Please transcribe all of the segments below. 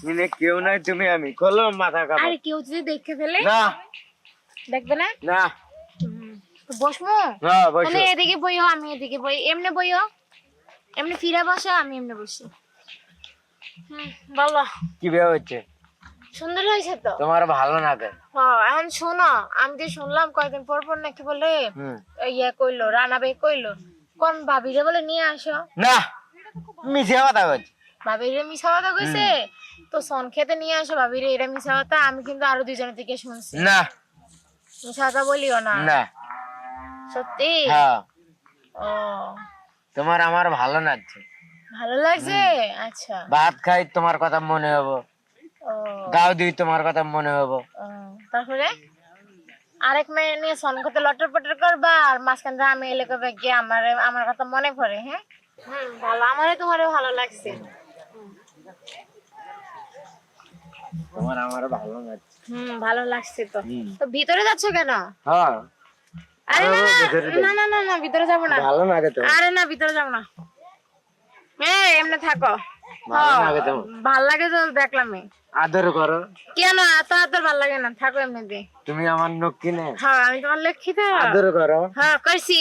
মিনে কেউ নাই তুমি আমি খোলো মাথা খাবো। আরে কেউ যদি দেখে ফেলে? না দেখবে না? না তো বসমু? হ্যাঁ বসো। তাহলে এদিকে বইও, আমি এদিকে বই। এমনি বইও, এমনি ফিরে বসো, আমি এমনি বসি। বলো কি বিয়ে হচ্ছে? সুন্দর হয়েছে তো? তোমার ভালো লাগে? হ্যাঁ এখন শোনো, আমি তো শুনলাম কয়েকদিন পর পর নাকি বলে ইয়ে কইলো, রানা বে কইলো কোন ভাবিরে বলে নিয়ে আসো। না মিছে কথা বলছি। ভাবিরে মিশা কথা কইছে তো সন খেতে নিয়ে আসো ভাবিরে, এটা মিশা কথা। আমি কিন্তু আরো দুজনের থেকে শুনছি। না মিশা কথা বলিও না। না সত্যি? হ্যাঁ ও তোমার আমার ভালো লাগছে। ভালো লাগছে? আচ্ছা। ভাত খাই তোমার কথা মনে হবো, ও গাও দিই তোমার কথা মনে হবো। তারপরে আরেক মেয়ে নিয়ে সন খেতে লটর পটর করবা, আর মাঝখান থেকে আমি এলে করবে গিয়ে আমার কথা মনে পড়ে। হ্যাঁ ভালো, আমারও তোমারও ভালো লাগছে। তোমার আমার ভালো লাগছে। ভালো লাগছে তো। তো ভিতরে যাচ্ছ কেন? হ্যাঁ আরে না না না না না, ভিতরে যাবো না। ভালো লাগে তো। আরে না ভিতরে যাবো না, এমনি থাকো। ভালো লাগে তো। ভাল লাগে তো দেখলাম। আদর করো। কেন এত আদর ভাল লাগে না? থাকো এমনিতে। তুমি আমার নক্কিনে। হ্যাঁ আমি তোমার লক্ষ্মী তো। আদর করো। হ্যাঁ করছি।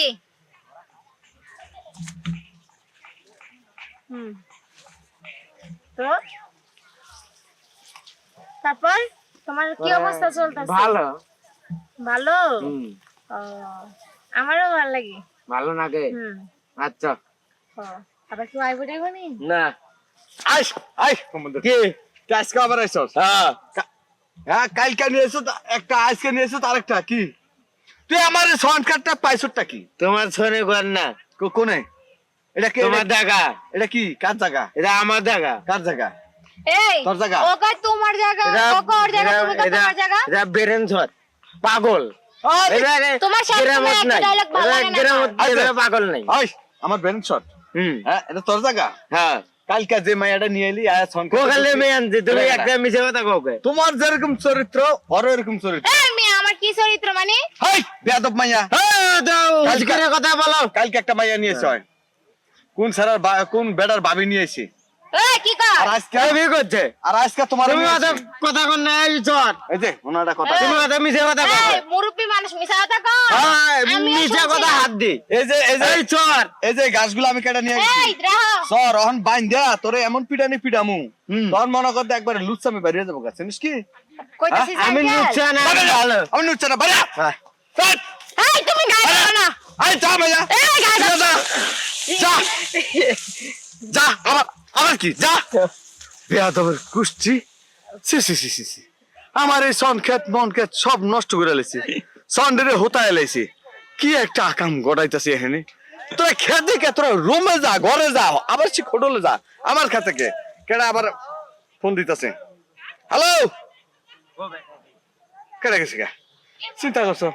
তো তারপর তোমার কি অবস্থা চলতেছে? ভালো। ভালো? ও আমারও ভালো লাগে। ভালো লাগে? আচ্ছা আবার কি আইবো টাইবো নি? না আইস আইস কমান্ডার কি আজকে আবার আইসস? হ্যাঁ কালকে নিয়ে এসো একটা, আজকে নিয়ে এসো আরেকটা। কি তুই আমার সন কার্ডটা পাইছটা কি? তোমার শোনে কর না। কোনে এটা কি? তোমার জায়গা। এটা কি কার জায়গা? এটা আমার জায়গা। কার জায়গা? এই তোর জায়গা? ও কয় তোমার জায়গা, ও কয় ওর জায়গা, তুমি কয় তোমার জায়গা। এটা বেরেনছর পাগল। তোমার সাথে গ্রামত একটা নাই। ডায়লগ ভালো লাগে না। গ্রামত আচ্ছা। পাগল নাই। আইস আমার ব্যালেন্স শট। হ্যাঁ এটা তোর জায়গা? হ্যাঁ কালকে যে মাইয়াটা নিয়ে এলি আর সন কোকালে মেয়ে আনছি, তুমি একটা মিছে কথা কওকে। তোমার যেরকম চরিত্র ওর এরকম চরিত্র। এই মেয়ে আমার কি চরিত্র মানে? হাই বেয়াদব মাইয়া। দাও আজকের কথা বলো। কালকে একটা মাইয়া নিয়েছে হয় কোন স্যারের কোন বেডার ভাবি নিয়েছে এই কি কর? আর আজকে বিয়ে করছে আর আজকে তোমার তুমি কথা কর না এই চট। এই যে ওনাটা কথা তুমি কথা মিছে কথা এই কও। মুরব্বি মানুষ মিছা কথা কয়। হ্যাঁ আমিও মিছে শুনছি কথা না। হাত দি। এই যে এই চট। এই যে গাছগুলো আমি কেটে নিয়ে গেছি এই রাহ সর অহন বাইন দেয়া তোরে এমন পিটানি পিটামু তখন মনে করতে একবার লুচ্ছামি বেরিয়ে যাবো গাছ জানিস কি? কইতাছিস আমি লুচ্ছা না। ভালো আমি লুচ্ছা না বাড়া এই তুমি গায়ে দাও না। আই যা মাইয়া এই গায়ে দাও যা যা যা আমার আমার কি যা বেয়াদবের কুষ্টি সি সি সি সি সি আমার এই সন ক্ষেত মন ক্ষেত সব নষ্ট করে লেছি সন্ডেরে হোতায় লেছি কি একটা আকাম গড়াইতেছি এখানে তোরা খেতে কে তোরা রুমে যা ঘরে যা আবার সে খোটলে যা আমার কাছে কে কেডা আবার ফোন দিতেছে হ্যালো কেডা গেছে কে চিন্তা করছো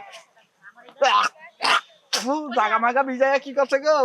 জাগা মাগা বিজয়া কি করছে গো